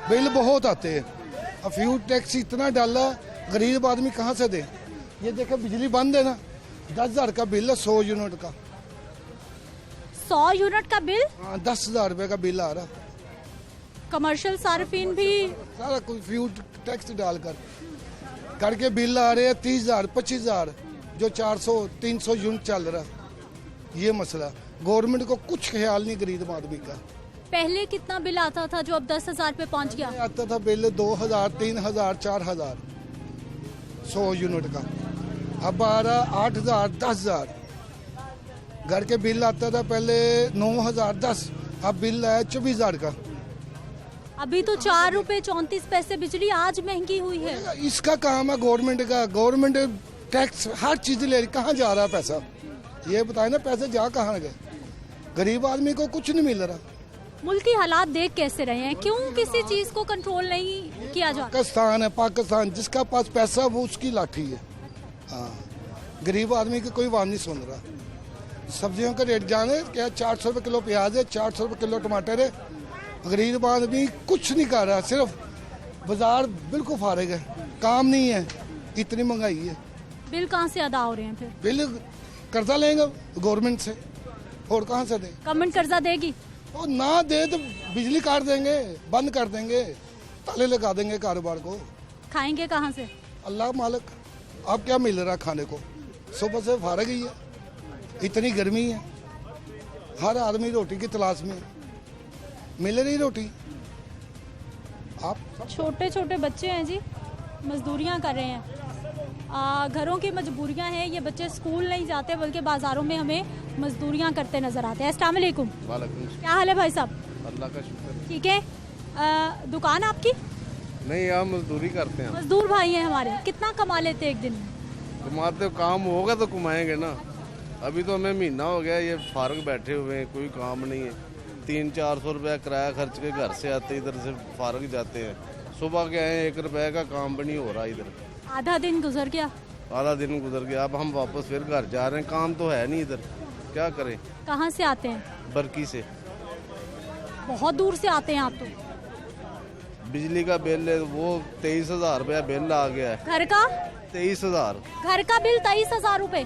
बिल बहुत आते हैं। फ्यूल टैक्स इतना डाला, गरीब आदमी कहाँ से दे? ये देखे बिजली बंद है ना, 10,000 का बिल है 100 यूनिट का। 100 यूनिट का बिल? हाँ, 10,000 रुपए का बिल आ रहा। कमर्शियल सार्फिन भी सारा कुछ फ्यूल टैक्स डालकर करके बिल आ रहे हैं 30,000 25,000, जो 400-300 यूनिट चल रहा। ये मसला गवर्नमेंट को कुछ ख्याल नहीं गरीब आदमी का। पहले कितना बिल आता था जो अब 10,000 पे पहुंच गया? आता था बिल 2,000, 3,000, 4,000 100 यूनिट का। अब आ रहा 8,000, 10,000। घर के बिल आता था पहले 9,000, 10, अब बिल आया 24,000 का। अभी तो 4 रुपए 34 पैसे बिजली आज महंगी हुई है। इसका काम है गवर्नमेंट का। गवर्नमेंट टैक्स हर चीज ले रही, कहाँ जा रहा पैसा? ये बताए ना, पैसे जा कहाँ गए? गरीब आदमी को कुछ नहीं मिल रहा। मुल्क की हालात देख कैसे रहे हैं? क्यों किसी चीज को कंट्रोल नहीं किया जा? पाकिस्तान है, पाकिस्तान, जिसका पास पैसा वो उसकी लाठी है। हाँ, गरीब आदमी की कोई बात नहीं सुन रहा। सब्जियों का रेट जाने क्या, 400 रुपये किलो प्याज है, 400 रुपये किलो टमाटर है। गरीब आदमी कुछ नहीं कर रहा, सिर्फ बाजार बिल्कुल फारिग है, काम नहीं है, इतनी महंगाई है। बिल कहाँ से अदा हो रहे हैं फिर? बिल कर्जा लेंगे गवर्नमेंट से, और कहाँ से दें? गवर्नमेंट कर्जा देगी? और ना दे तो बिजली काट देंगे, बंद कर देंगे, ताले लगा देंगे कारोबार को। खाएंगे कहाँ से? अल्लाह मालिक। अब क्या मिल रहा खाने को? सुबह से फारिग ही है, इतनी गर्मी है, हर आदमी रोटी की तलाश में, मिल रही रोटी। आप छोटे छोटे बच्चे हैं जी, मजदूरियां कर रहे हैं। घरों की मजबूरियां हैं, ये बच्चे स्कूल नहीं जाते बल्कि बाजारों में हमें मजदूरियां करते नजर आते हैं। अस्सलाम वालेकुम। क्या हाल है भाई साहब? अल्लाह का शुक्र। ठीक है। दुकान आपकी? नहीं, आप मजदूरी करते हैं। मजदूर भाई हैं हमारे। कितना कमा लेते हैं एक दिन में? कमाते, काम होगा तो कमाएंगे ना। अभी तो हमें महीना हो गया ये फारग बैठे हुए हैं, कोई काम नहीं है। 300-400 रुपया किराया खर्च के घर से आते, इधर से फारग जाते हैं। सुबह के आए, 1 रुपए का काम भी नहीं हो रहा इधर। आधा दिन गुजर गया। आधा दिन गुजर गया, अब हम वापस फिर घर जा रहे हैं। काम तो है नहीं इधर, क्या करें? कहाँ से आते हैं? बरकी से। बहुत दूर से आते हैं आप तो। बिजली का बिल वो 23,000 रुपया बिल आ गया है। घर का? 23,000। घर का बिल 23,000 रुपए।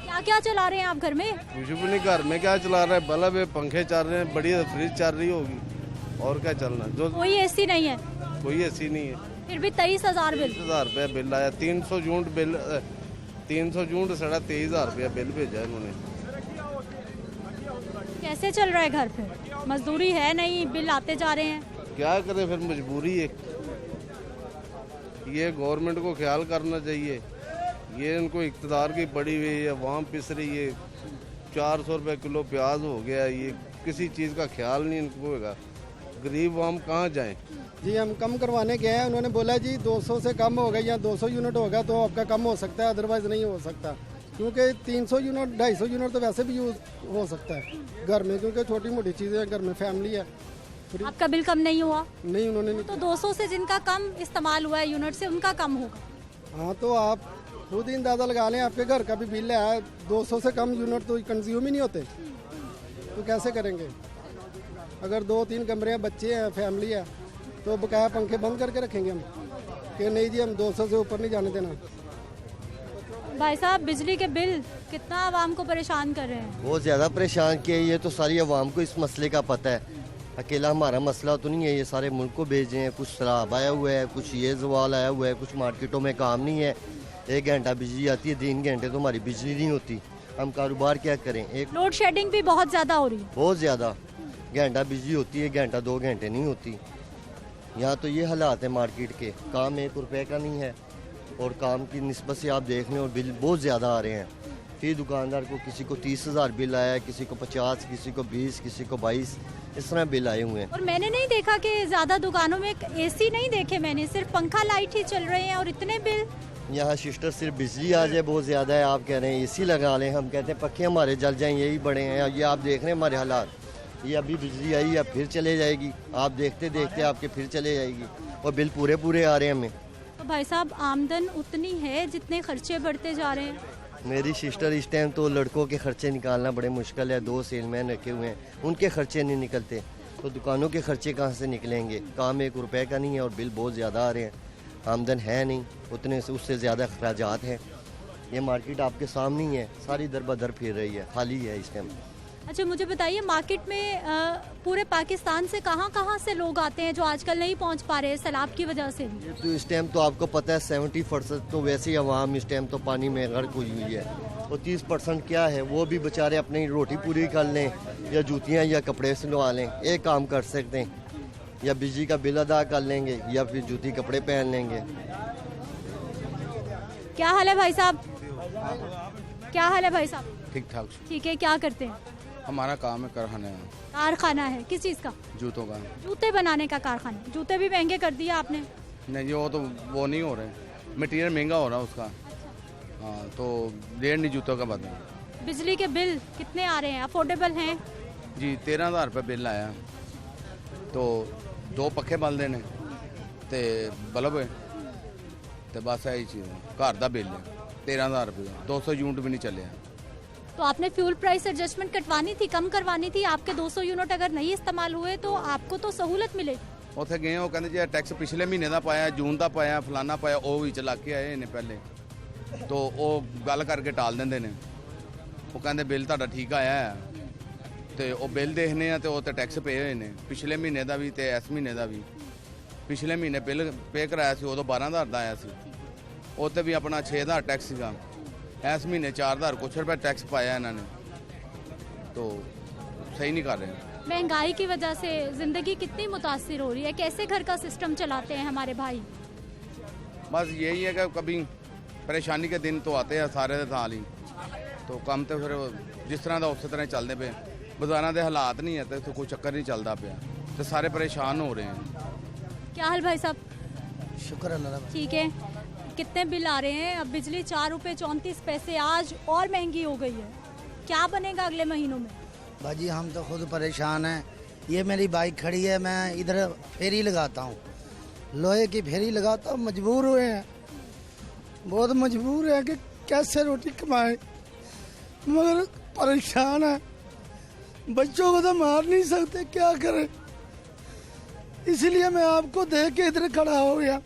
क्या क्या चला रहे हैं आप घर में? कुछ भी नहीं, घर में क्या चला रहे हैं? बल्ब है, पंखे चल रहे हैं, बढ़िया फ्रिज चल रही होगी, और क्या चलना? जो कोई एसी नहीं है? कोई एसी नहीं है, फिर भी 23,000 बिल। 23,000 रुपया बिल आया। 300 यूनिट बिल, 300 यूनिट साढ़ा 23,000 रुपया बिल भेजा इन्होंने। कैसे चल रहा है घर? फिर मजदूरी है नहीं, बिल आते जा रहे हैं। क्या करें, फिर मजबूरी है। ये गवर्नमेंट को ख्याल करना चाहिए। ये इनको इक़्तिदार की पड़ी हुई है, अवाम पिस रही है। 400 रुपये किलो प्याज हो गया, ये किसी चीज़ का ख्याल नहीं इनको होगा। गरीब आवाम कहाँ जाएं? जी हम कम करवाने गए हैं, उन्होंने बोला जी 200 से कम होगा या 200 यूनिट होगा तो आपका कम हो सकता है, अदरवाइज नहीं हो सकता। क्योंकि 300 यूनिट 250 यूनिट तो वैसे भी यूज हो सकता है घर में, क्योंकि छोटी मोटी चीज़ें घर में, फैमिली है। आपका बिल कम नहीं हुआ? नहीं, उन्होंने नहीं। तो 200 से जिनका कम इस्तेमाल हुआ है यूनिट से, उनका कम होगा। हाँ, तो आप खुद ही अंदाज़ा लगा लें, आपके घर का भी बिल है, 200 से कम यूनिट तो कंज्यूम ही नहीं होते, तो कैसे करेंगे? अगर 2-3 कमरे हैं, बच्चे हैं, फैमिली है, तो बकाया पंखे बंद करके रखेंगे हम कि नहीं जी हम 200 से ऊपर नहीं जाने देना। भाई साहब, बिजली के बिल कितना आवाम को परेशान कर रहे हैं? बहुत ज़्यादा परेशान किया। ये तो सारी आवाम को इस मसले का पता है, अकेला हमारा मसला तो नहीं है, ये सारे मुल्क को भेज रहे हैं। कुछ सैलाब आया हुआ है, कुछ ये सवाल आया हुआ है, कुछ मार्केटों में काम नहीं है। 1 घंटा बिजली आती है, 3 घंटे तो हमारी बिजली नहीं होती, हम कारोबार क्या करें। एक लोड शेडिंग भी बहुत ज़्यादा हो रही है। बहुत ज़्यादा, घंटा बिजली होती है, घंटा 2 घंटे नहीं होती। यहाँ तो ये हालात है मार्केट के, काम 1 रुपये का नहीं है और काम की निस्बत से आप देख लें और बिल बहुत ज़्यादा आ रहे हैं। फिर दुकानदार को किसी को 30,000 बिल आया है, किसी को 50, किसी को 20, किसी को 22, इस तरह बिल आए हुए हैं। और मैंने नहीं देखा कि ज़्यादा दुकानों में एसी नहीं देखे मैंने, सिर्फ पंखा लाइट ही चल रहे हैं और इतने बिल। यहाँ सिस्टर सिर्फ बिजली आ जाए बहुत ज़्यादा है, आप कह रहे हैं एसी लगा लें, हम कहते हैं पक्के हमारे जल जाएं, यही बड़े हैं। ये आप देख रहे हैं हमारे हालात, ये अभी बिजली आई है फिर चले जाएगी, आप देखते देखते आपके फिर चले जाएगी और बिल पूरे पूरे आ रहे हैं हमें। तो भाई साहब, आमदन उतनी है जितने खर्चे बढ़ते जा रहे हैं। मेरी सिस्टर इस टाइम तो लड़कों के खर्चे निकालना बड़े मुश्किल है, 2 सेलमैन रखे हुए हैं, उनके खर्चे नहीं निकलते, तो दुकानों के खर्चे कहाँ से निकलेंगे। काम 1 रुपये का नहीं है और बिल बहुत ज़्यादा आ रहे हैं, आमदन है नहीं, उतने से उससे ज़्यादा अखराजात हैं। ये मार्केट आपके सामने ही है, सारी दर बदर फिर रही है, खाली है इस टाइम। अच्छा, मुझे बताइए, मार्केट में पूरे पाकिस्तान से कहाँ से लोग आते हैं जो आजकल नहीं पहुंच पा रहे सैलाब की वजह से? तो इस टाइम तो आपको पता है 70% तो वैसे ही आवाम इस टाइम तो पानी में गर्क हुई हुई है, और 30% क्या है, वो भी बेचारे अपनी रोटी पूरी कर लें या जूतियाँ या कपड़े सिलवा लें, एक काम कर सकते हैं, या बिजली का बिल अदा कर लेंगे या फिर जूती कपड़े पहन लेंगे। क्या हाल है भाई साहब? क्या हाल है भाई साहब? ठीक ठाक। ठीक है, क्या करते हैं? हमारा काम है कारखाना है। कारखाना है? किस चीज़ का? जूतों का। जूते बनाने का कारखाना। जूते भी महंगे कर दिया आपने? नहीं जी, वो नहीं हो रहे, मटेरियल महंगा हो रहा है उसका। हाँ, तो रेट नहीं जूतों का बता। बिजली के बिल कितने आ रहे हैं, अफोर्डेबल हैं? जी 13,000 रुपये बिल आया, तो 2 पखे बल देने ते बल्ब है, तो बस यही चीज़ है। घर का बिल है 13,000 रुपये, 200 यूनिट भी नहीं चले। तो आपने फ्यूल प्राइस एडजस्टमेंट कटवानी थी, कम करवानी थी। आपके 200 यूनिट अगर नहीं इस्तेमाल हुए तो आपको तो सहूलत मिलेगी। ਉੱਥੇ ਗਏ ਉਹ ਕਹਿੰਦੇ ਜੀ ਟੈਕਸ ਪਿਛਲੇ ਮਹੀਨੇ ਦਾ ਪਾਇਆ, ਜੂਨ ਦਾ ਪਾਇਆ, ਫਲਾਨਾ ਪਾਇਆ, ਉਹ ਵੀ ਚਲਾ ਕੇ ਆਏ ਨੇ ਪਹਿਲੇ, तो ਉਹ ਗੱਲ ਕਰਕੇ ਟਾਲ ਦਿੰਦੇ ਨੇ। ਉਹ ਕਹਿੰਦੇ ਬਿੱਲ ਤੁਹਾਡਾ ਠੀਕ ਆਇਆ ਹੈ, ਤੇ ਉਹ ਬਿੱਲ ਦੇਖਨੇ ਆ ਤੇ ਉਹ ਤੇ ਟੈਕਸ ਪਏ ਹੋਏ ਨੇ, ਪਿਛਲੇ ਮਹੀਨੇ ਦਾ ਵੀ ਤੇ ਇਸ ਮਹੀਨੇ ਦਾ ਵੀ। ਪਿਛਲੇ ਮਹੀਨੇ ਬਿੱਲ ਪੇ ਕਰਾਇਆ ਸੀ, ਉਦੋਂ 12,000 ਦਾ ਆਇਆ ਸੀ, ਉਹ ਤੇ ਵੀ ਆਪਣਾ 6,000 ਟੈਕਸ ਸੀਗਾ। इस महीने 4,000 कुछ रुपये टैक्स पाया इन्होंने, तो सही नहीं कर रहे। महंगाई की वजह से जिंदगी कितनी मुतासिर हो रही है, कैसे घर का सिस्टम चलाते हैं हमारे भाई? बस यही है कि कभी परेशानी के दिन तो आते हैं सारे दे साल ही, तो कम तो फिर जिस तरह का उस तरह चलते पे, बाजारों के हालात नहीं है तो कोई चक्कर नहीं चलता पाया, तो सारे परेशान हो रहे हैं। क्या हाल भाई साहब? शुक्र अल्लाह। ठीक है, कितने बिल आ रहे हैं? अब बिजली 4 रुपये 34 पैसे आज और महंगी हो गई है, क्या बनेगा अगले महीनों में? बाजी हम तो खुद परेशान हैं। ये मेरी बाइक खड़ी है, मैं इधर फेरी लगाता हूँ, लोहे की फेरी लगाता हूँ, मजबूर हुए हैं, बहुत मजबूर है कि कैसे रोटी कमाए, मगर परेशान है। बच्चों को तो मार नहीं सकते, क्या करें, इसलिए मैं आपको देख के इधर खड़ा हो गया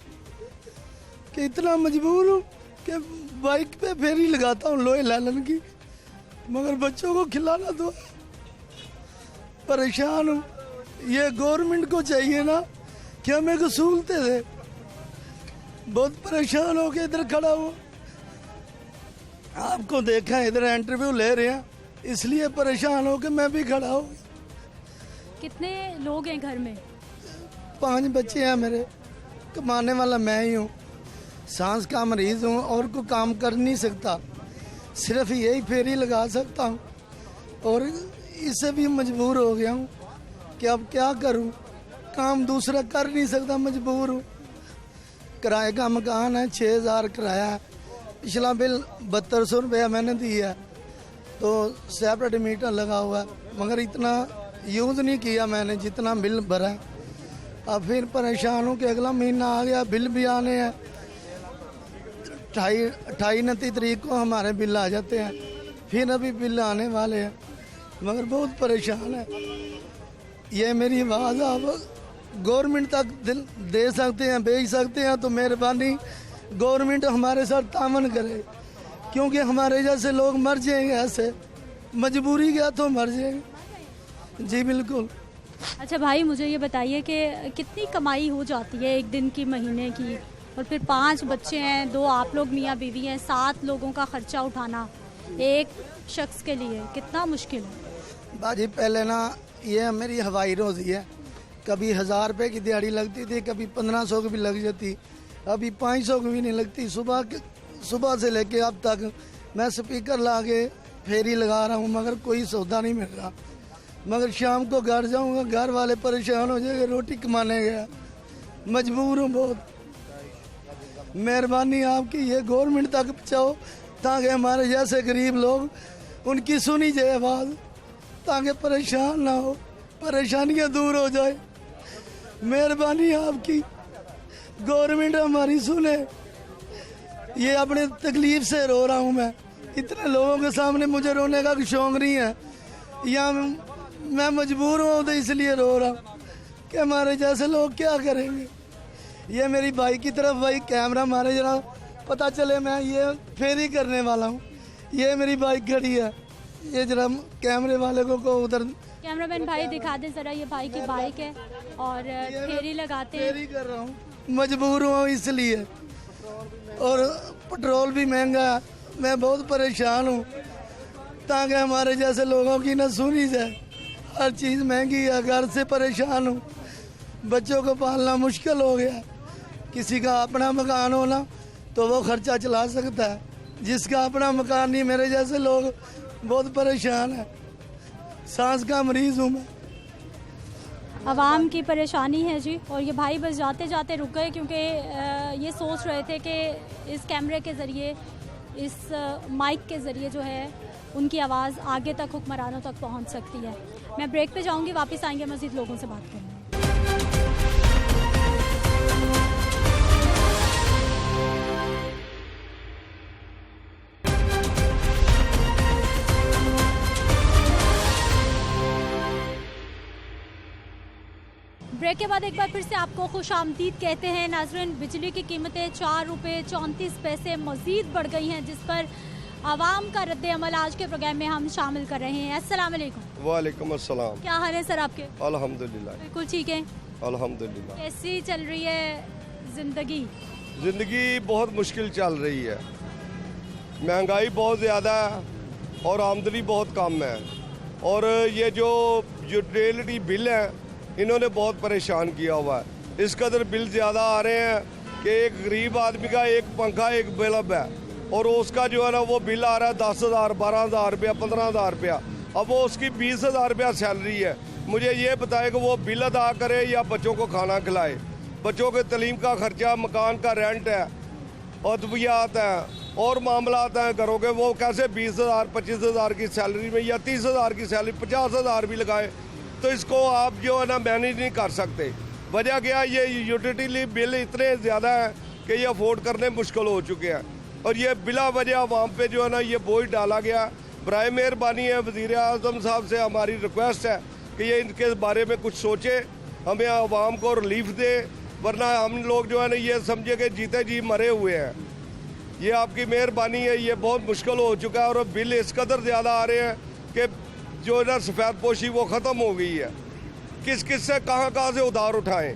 कि इतना मजबूर हूँ कि बाइक पे फेरी लगाता हूँ लोहे लालन की, मगर बच्चों को खिलाना तो परेशान हूँ। ये गवर्नमेंट को चाहिए ना कि हमें को सहूलतें दे, बहुत परेशान हो के इधर खड़ा हूँ। आपको देखा इधर इंटरव्यू ले रहे हैं, इसलिए परेशान हो के मैं भी खड़ा हूँ। कितने लोग हैं घर में? 5 बच्चे हैं मेरे, कमाने वाला मैं ही हूँ, सांस का मरीज हूँ और कोई काम कर नहीं सकता, सिर्फ यही फेरी लगा सकता हूँ और इससे भी मजबूर हो गया हूँ कि अब क्या करूँ, काम दूसरा कर नहीं सकता, मजबूर हूँ। किराए का मकान है, 6,000 किराया है, पिछला बिल 7200 रुपया मैंने दिया है, तो सेपरेट मीटर लगा हुआ है, मगर इतना यूज़ नहीं किया मैंने जितना बिल भरा है। अब फिर परेशान हूँ कि अगला महीना आ गया, बिल भी आने हैं, 28-29 तारीख को हमारे बिल आ जाते हैं, फिर अभी बिल आने वाले हैं, मगर बहुत परेशान है। ये मेरी आवाज़ आप गवर्नमेंट तक दे सकते हैं, भेज सकते हैं, तो मेहरबानी गवर्नमेंट हमारे साथ तामन करे क्योंकि हमारे जैसे लोग मर जाएंगे ऐसे, मजबूरी गया तो मर जाएंगे। जी बिल्कुल। अच्छा भाई, मुझे ये बताइए कि कितनी कमाई हो जाती है एक दिन की, महीने की, और फिर 5 बच्चे हैं, 2 आप लोग मियाँ बीवी हैं, 7 लोगों का खर्चा उठाना एक शख्स के लिए कितना मुश्किल है? बाजी पहले ना ये मेरी हवाई रोज़ी है, कभी 1000 रुपये की दिहाड़ी लगती थी, कभी 1500 की भी लग जाती, अभी 500 की भी नहीं लगती। सुबह से लेके अब तक मैं स्पीकर ला के फेरी लगा रहा हूँ, मगर कोई सौदा नहीं मिल रहा। मगर शाम को घर जाऊँगा, घर वाले परेशान हो जाएंगे, रोटी कमाने गया, मजबूर हूँ बहुत। मेहरबानी आपकी ये गवर्नमेंट तक पहुँचाओ ताकि हमारे जैसे गरीब लोग उनकी सुनी जाए आवाज़, ताकि परेशान ना हो, परेशानियाँ दूर हो जाए। मेहरबानी आपकी, गवर्नमेंट हमारी सुने। ये अपने तकलीफ से रो रहा हूँ मैं, इतने लोगों के सामने मुझे रोने का शौक नहीं है, या मैं मजबूर हूँ तो इसलिए रो रहा हूँ कि हमारे जैसे लोग क्या करेंगे। ये मेरी बाइक की तरफ भाई कैमरा मारे जरा, पता चले मैं ये फेरी करने वाला हूँ। ये मेरी बाइक खड़ी है, ये जरा कैमरे वाले को उधर, कैमरामैन भाई दिखा दे जरा, ये भाई की बाइक है और फेरी लगाते हैं। फेरी कर रहा हूँ, मजबूर हूँ इसलिए, और पेट्रोल भी महंगा है, मैं बहुत परेशान हूँ, ताकि हमारे जैसे लोगों की ना सुनी जाए। हर चीज़ महंगी है, घर से परेशान हूँ, बच्चों को पालना मुश्किल हो गया। किसी का अपना मकान होना तो वो खर्चा चला सकता है, जिसका अपना मकान नहीं, मेरे जैसे लोग बहुत परेशान हैं। सांस का मरीज हूँ मैं। आवाम की परेशानी है जी। और ये भाई बस जाते जाते रुक गए, क्योंकि ये सोच रहे थे कि इस कैमरे के ज़रिए, इस माइक के ज़रिए जो है उनकी आवाज़ आगे तक हुक्मरानों तक पहुंच सकती है। मैं ब्रेक पे जाऊंगी, वापस आएंगे, मज़ीद लोगों से बात करेंगे। ब्रेक के बाद एक बार फिर से आपको खुश आमदीद कहते हैं। नाज़रीन, बिजली की कीमतें 4 रुपये 34 पैसे मज़ीद बढ़ गई हैं, जिस पर आवाम का रद्द अमल आज के प्रोग्राम में हम शामिल कर रहे हैं। अस्सलाम वालेकुम। वालेकुम अस्सलाम। क्या हाल है सर आपके? अल्हम्दुलिल्लाह बिल्कुल ठीक है। अल्हम्दुलिल्लाह। कैसी चल रही है ज़िंदगी? ज़िंदगी बहुत मुश्किल चल रही है, महंगाई बहुत ज़्यादा है और आमदनी बहुत कम है, और ये जो यूटिलिटी बिल है इन्होंने बहुत परेशान किया हुआ है। इस कदर बिल ज़्यादा आ रहे हैं कि एक गरीब आदमी का एक पंखा एक बल्ब है, और उसका जो है ना वो बिल आ रहा है 10,000 12,000 रुपया 15,000 रुपया। अब वो उसकी 20,000 रुपया सैलरी है। मुझे ये बताए कि वो बिल अदा करे या बच्चों को खाना खिलाए। बच्चों के तलीम का खर्चा, मकान का रेंट है, अद्वियात हैं और मामलात हैं घरों के, वो कैसे 20,000 25,000 की सैलरी में या 30,000 की सैलरी 50,000 भी लगाए तो इसको आप जो है ना मैनेज नहीं कर सकते। वजह क्या, ये यूटिलिटी बिल इतने ज़्यादा हैं कि ये अफोर्ड करने मुश्किल हो चुके हैं, और ये बिला वजह आवाम पे जो है ना ये बोझ डाला गया। बराए मेहरबानी है, वज़ीर आज़म साहब से हमारी रिक्वेस्ट है कि ये इनके बारे में कुछ सोचे, हमें आवाम को रिलीफ दे, वरना हम लोग जो है ना ये समझे कि जीते जी मरे हुए हैं। ये आपकी मेहरबानी है, ये बहुत मुश्किल हो चुका है, और बिल इस कदर ज़्यादा आ रहे हैं कि जो ना सफ़ेद पोशी वो ख़त्म हो गई है। किस किस से कहाँ से उधार उठाएं,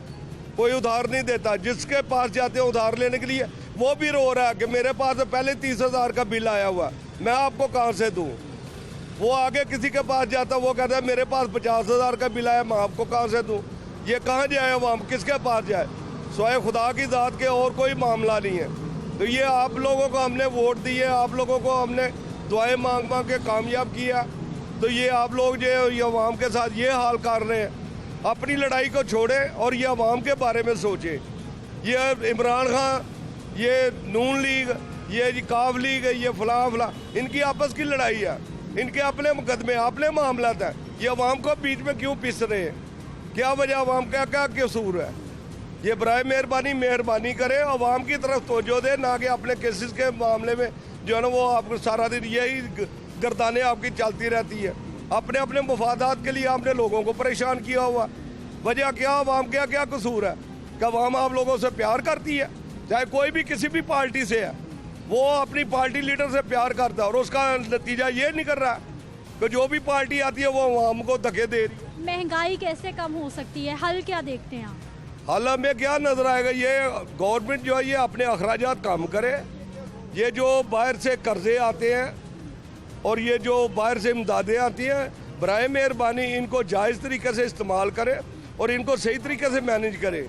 कोई उधार नहीं देता। जिसके पास जाते हैं उधार लेने के लिए वो भी रो रहा है कि मेरे पास पहले 30,000 का बिल आया हुआ, मैं आपको कहाँ से दूँ। वो आगे किसी के पास जाता, वो कहता है मेरे पास 50,000 का बिल आया, मैं आपको कहाँ से दूँ। ये कहाँ जाए अवाम, किसके पास जाए? सोए खुदा की ज़ात के और कोई मामला नहीं है। तो ये आप लोगों को हमने वोट दिए, आप लोगों को हमने दुआएं मांग मांग के कामयाब किया, तो ये आप लोग जो ये अवाम के साथ ये हाल कर रहे हैं। अपनी लड़ाई को छोड़ें और ये अवाम के बारे में सोचें। ये इमरान खान, ये नून लीग, ये काफ लीग, ये फलां इनकी आपस की लड़ाई है, इनके अपने मुकदमे, अपने मामलात हैं। ये अवाम को बीच में क्यों पिस रहे हैं? क्या वजह, अवाम का क्या कसूर है? ये बराए मेहरबानी करें, अवाम की तरफ तवज्जो दें, ना कि अपने केसेस के मामले में जो है ना वो आपको सारा दिन यही गर्दानें आपकी चलती रहती है। अपने अपने मुफादात के लिए आपने लोगों को परेशान किया हुआ। वजह क्या, अवाम क्या क्या कसूर है? क्या अवाम आप लोगों से प्यार करती है? चाहे कोई भी किसी भी पार्टी से है, वो अपनी पार्टी लीडर से प्यार करता है और उसका नतीजा ये नहीं कर रहा कि जो भी पार्टी आती है वो आवाम को धक्के दे रही है। महंगाई कैसे कम हो सकती है, हल क्या देखते हैं आप? हाल में क्या नजर आएगा, ये गवर्नमेंट जो है ये अपने अखराजात कम करे, ये जो बाहर से कर्जे आते हैं और ये जो बाहर से इमदादें आती हैं, बराए मेहरबानी इनको जायज़ तरीके से इस्तेमाल करे और इनको सही तरीके से मैनेज करे।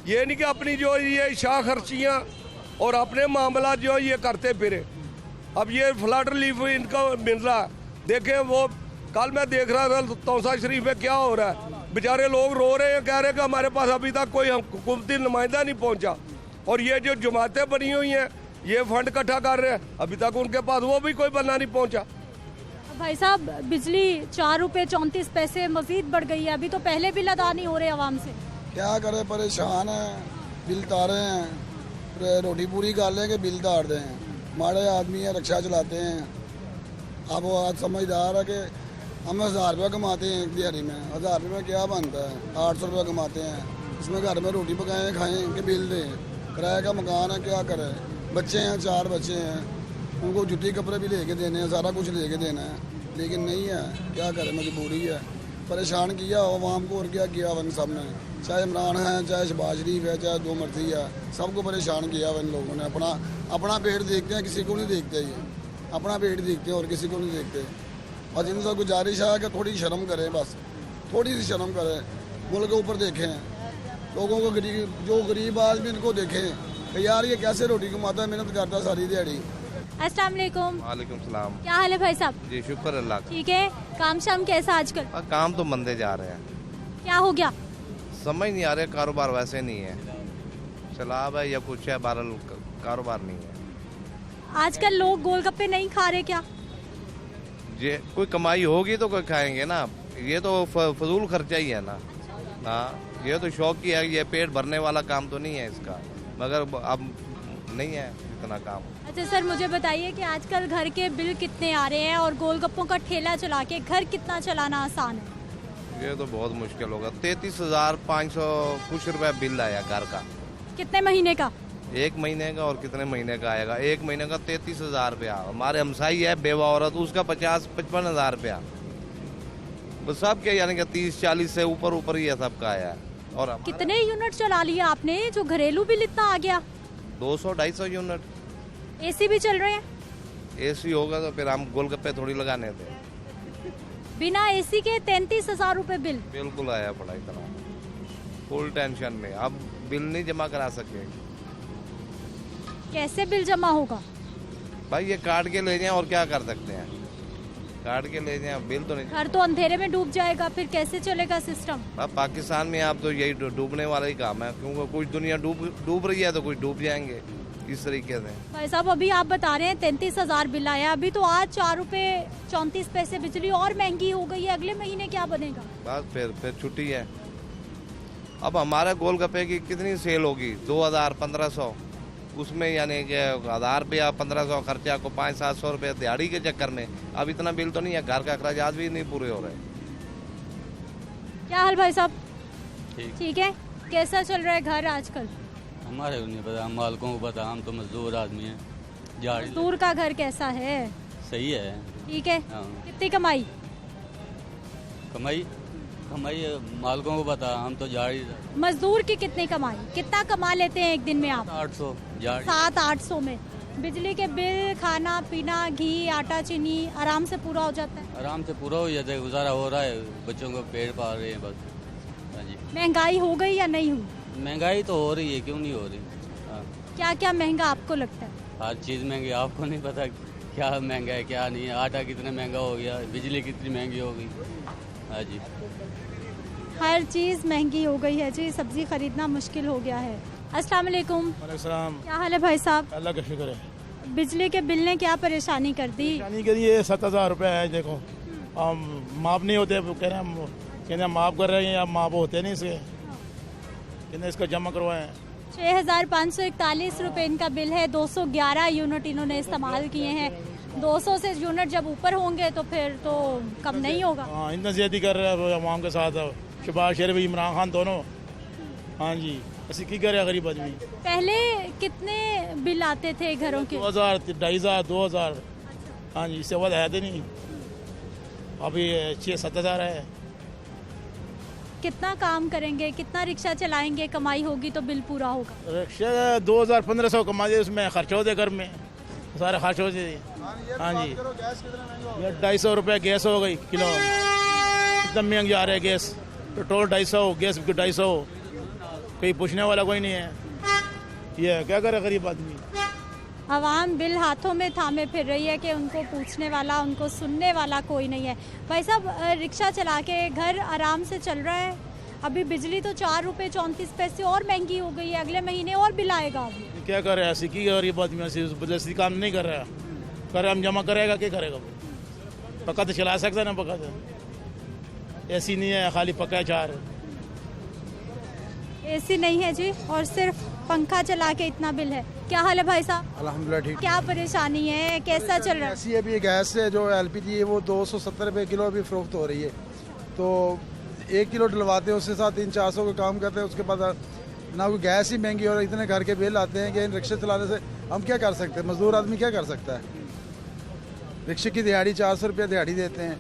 ये नहीं कि अपनी जो ये शाह खर्चियाँ और अपने मामला जो ये करते फिरे। अब ये फ्लड रिलीफ इनका मिल रहा है, देखें वो कल मैं देख रहा था तौसा शरीफ में क्या हो रहा है, बेचारे लोग रो रहे हैं, कह रहे हैं कि हमारे पास अभी तक कोई हुकूमती नुमाइंदा नहीं पहुंचा और ये जो जमातें बनी हुई हैं ये फंड इकट्ठा कर रहे हैं, अभी तक उनके पास वो भी कोई बंदा नहीं पहुंचा। भाई साहब, बिजली 4 रुपये 34 पैसे मजीद बढ़ गई है, अभी तो पहले बिल अदा नहीं हो रहे आवाम से। क्या करे, परेशान है, बिल तारे हैं, रोटी पूरी कर लें कि बिल तार दें। माड़े आदमी हैं, रिक्शा चलाते हैं। अब वो आज समझदार है कि हम 1000 रुपये कमाते हैं एक दिहाड़ी में, 1000 रुपये में क्या बनता है, 800 रुपये कमाते हैं, इसमें घर में रोटी पकाएं खाएं कि बिल दें। किराए का मकान है, क्या करें, बच्चे हैं, 4 बच्चे हैं, उनको जूती कपड़े भी लेके देने हैं, सारा कुछ लेके देना है, लेकिन नहीं है, क्या करें, मजबूरी है। परेशान किया आवाम को और क्या किया वन सब ने, चाहे इमरान है, चाहे शहबाज शरीफ है, चाहे जो मर्जी है, सबको परेशान किया इन लोगों ने। अपना पेट देखते हैं, किसी को नहीं देखते, ये अपना पेट देखते हैं और किसी को नहीं देखते। और इनसे गुजारिश है कि थोड़ी शर्म करें, बस थोड़ी सी शर्म करें, मुल्क के ऊपर देखें, लोगों को जो गरीब आदमी इनको देखें कि यार ये कैसे रोटी कमाता है, मेहनत करता है सारी दिहाड़ी। अस्सलाम वालेकुम। वालेकुम सलाम। क्या हाल है भाई साहब? जी शुक्र अल्लाह का। ठीक है, काम शाम कैसा आजकल? काम तो मंदे जा रहे हैं। क्या हो गया? समझ नहीं आ रहा, कारोबार वैसे नहीं है, सलाब है या कुछ है, बहरहाल कारोबार नहीं है। आजकल लोग गोलगप्पे नहीं खा रहे क्या? ये कोई कमाई होगी तो कोई खाएंगे ना, ये तो फजूल खर्चा ही है ना। हाँ, ये तो शौक की है, ये पेट भरने वाला काम तो नहीं है इसका, मगर अब नहीं है इतना काम। अच्छा सर, मुझे बताइए कि आजकल घर के बिल कितने आ रहे हैं और गोलगप्पों का ठेला चला के घर कितना चलाना आसान है? ये तो बहुत मुश्किल होगा। 33,500 कुछ रुपया बिल आया घर का। कितने महीने का? 1 महीने का। और कितने महीने का आएगा? 1 महीने का 33,000 रुपया। हमारे हमसाई है बेवा औरत, उसका 50-55 रुपया। बस सब क्या यानी कि 30-40 से ऊपर ही है सबका आया है। और कितने यूनिट चला लिया आपने जो घरेलू बिल इतना आ गया? 200-250 यूनिट। एसी भी चल रहे हैं? एसी होगा तो फिर हम गोलगप्पे थोड़ी लगाने थे। बिना एसी के 33,000 रुपए बिल। बिल्कुल आया पड़ा इतना, फुल टेंशन में। अब बिल नहीं जमा करा सके। कैसे बिल जमा होगा? भाई ये काट के ले जाएं और क्या कर सकते हैं, काट के ले जाएं, बिल तो नहीं। घर तो अंधेरे में डूब जाएगा, फिर कैसे चलेगा सिस्टम? अब पाकिस्तान में आप तो यही डूबने वाला ही काम है, क्योंकि कुछ दुनिया डूब रही है तो कुछ डूब जाएंगे इस तरीके से। भाई साहब, अभी आप बता रहे हैं 33,000 बिल आया, अभी तो आज 4 रुपए 34 पैसे बिजली और महंगी हो गई है, अगले महीने क्या बनेगा? बस फिर छुट्टी है। अब हमारे गोलगप्पे की कितनी सेल होगी? 2,000-1,500, उसमें यानी कि 1,000 रुपया 1,500 खर्चा को 500-700 रुपये दिहाड़ी के चक्कर में। अब इतना बिल तो नहीं है, घर का अखराजात भी नहीं पूरे हो रहे। क्या हाल भाई साहब? ठीक है, कैसा चल रहा है घर आजकल? हमारे को नहीं पता, हम मालकों को पता, हम तो मजदूर आदमी हैं। मजदूर का घर कैसा है? सही है। ठीक है। हाँ। कितनी कमाई मालकों को पता, हम तो झाड़ी। मजदूर की कितनी कमाई, कितना कमा लेते हैं एक दिन में आप? 800। 700-800 में बिजली के बिल, खाना पीना, घी, आटा, चीनी आराम से पूरा हो जाता है? आराम से पूरा हो जाता है, गुजारा हो रहा है, बच्चों को पेट पाल रहे हैं बस। हाँ जी। महंगाई हो गई या नहीं हुई? महंगाई तो हो रही है, क्यों नहीं हो रही। हाँ। क्या क्या महंगा आपको लगता है? हर चीज़ महंगी, आपको नहीं पता क्या महंगा है क्या नहीं है। आटा कितना महंगा हो गया, बिजली कितनी महंगी हो गई। हाँ जी, हर चीज़ महंगी हो गई है जी, सब्जी खरीदना मुश्किल हो गया है। अस्सलाम वालेकुम। क्या हाल है भाई साहब? अल्लाह का शुक्र है। बिजली के बिल ने क्या परेशानी कर दी? परेशानी के लिए 7,000 रुपये है। देखो माप नहीं होते, कह रहे हैं माफ कर रहे हैं, अब माप होते नहीं इसके, कहते इसको जमा करवाएं। 6,541 रुपये इनका बिल है। 211 यूनिट इन्होंने इस्तेमाल किए हैं। 200 से यूनिट जब ऊपर होंगे तो फिर तो कम नहीं होगा। हाँ, इतना ज्यादा कर रहे हैं अवाम के साथ। शहबाज शरीफ, इमरान खान दोनों। हाँ जी, ऐसी की करे गरीब आदमी। पहले कितने बिल आते थे घरों के? 2000, 2500, 2000। हाँ जी, इससे ज़्यादा है तो नहीं। अभी 6-7 हज़ार है। कितना काम करेंगे, कितना रिक्शा चलाएंगे, कमाई होगी तो बिल पूरा होगा? रिक्शा 2000-1500 कमा दे, उसमें खर्च हो दे, घर में सारे खर्च हो जाए। हाँ जी, 250 रुपये गैस हो गई किलो, कितना महंगी आ रहा है गैस। पेट्रोल 250, गैस 250, कोई पूछने वाला कोई नहीं है। ये क्या करे गरीब आदमी। आवाम बिल हाथों में थामे फिर रही है कि उनको पूछने वाला, उनको सुनने वाला कोई नहीं है। भाई साहब, रिक्शा चला के घर आराम से चल रहा है। अभी बिजली तो 4 रुपये 34 पैसे और महंगी हो गई है, अगले महीने और बिल आएगा। अभी क्या कर रहा है, ऐसी की गरीब आदमी ऐसी काम नहीं कर रहा है। कर हम जमा करेगा, क्या करेगा? पक्का तो चला सकता है ना, पक्का तो ऐसी नहीं है, खाली पक्का चार एसी नहीं है जी, और सिर्फ पंखा चला के इतना बिल है। क्या हाल है भाई साहब? अल्हम्दुलिल्लाह ठीक। क्या परेशानी है, कैसा चल रहा है? ऐसी अभी गैस है जो LPG है वो 270 रुपये किलो अभी फरोख्त हो रही है। तो 1 किलो डलवाते हैं, उसके साथ 300-400 का काम करते हैं। उसके बाद ना कोई गैस ही महंगी और इतने घर के बिल आते हैं कि इन रिक्शे चलाने से हम क्या कर सकते हैं? मजदूर आदमी क्या कर सकता है? रिक्शे की दिहाड़ी 400 रुपये दिहाड़ी देते हैं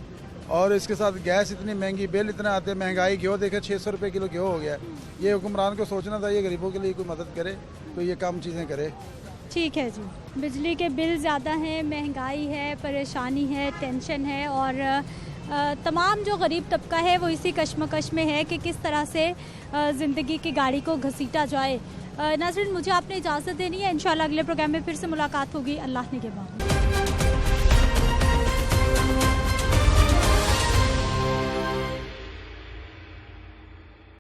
और इसके साथ गैस इतनी महंगी, बिल इतने आते हैं। महंगाई घ्यो देखे 600 रुपये किलो घ्यो हो गया। ये हुक्मरान को सोचना था, ये गरीबों के लिए कोई मदद करे, तो ये काम चीज़ें करे। ठीक है जी। बिजली के बिल ज़्यादा हैं, महंगाई है, परेशानी है, टेंशन है और तमाम जो गरीब तबका है वो इसी कश्मकश में है कि किस तरह से ज़िंदगी की गाड़ी को घसीटा जाए। नाज़रीन, मुझे आपने इजाज़त देनी है। इंशाल्लाह अगले प्रोग्राम में फिर से मुलाकात होगी। अल्लाह निगहबान।